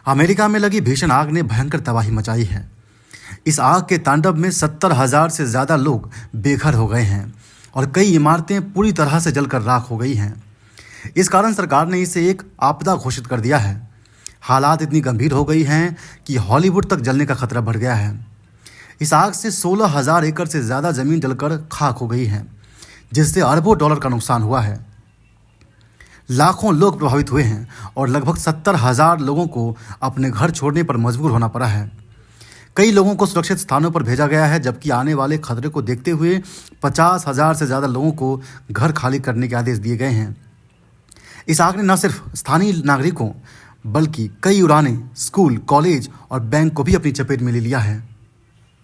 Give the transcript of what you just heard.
America में लगी भीषण आग ने भयंकर तबाही मचाई है। इस आग के तांडव में 70,000 से ज़्यादा लोग बेघर हो गए हैं और कई इमारतें पूरी तरह से जलकर राख हो गई हैं। इस कारण सरकार ने इसे एक आपदा घोषित कर दिया है। हालात इतनी गंभीर हो गई हैं कि हॉलीवुड तक जलने का खतरा बढ़ गया है। इस आग से 16,000 एकड़ से ज़्यादा ज़मीन जलकर खाक हो गई है, जिससे अरबों डॉलर का नुकसान हुआ है। लाखों लोग प्रभावित हुए हैं और लगभग 70,000 लोगों को अपने घर छोड़ने पर मजबूर होना पड़ा है। कई लोगों को सुरक्षित स्थानों पर भेजा गया है, जबकि आने वाले खतरे को देखते हुए 50,000 से ज़्यादा लोगों को घर खाली करने के आदेश दिए गए हैं। इस आग ने न सिर्फ स्थानीय नागरिकों बल्कि कई उड़ानें, स्कूल, कॉलेज और बैंक को भी अपनी चपेट में ले लिया है।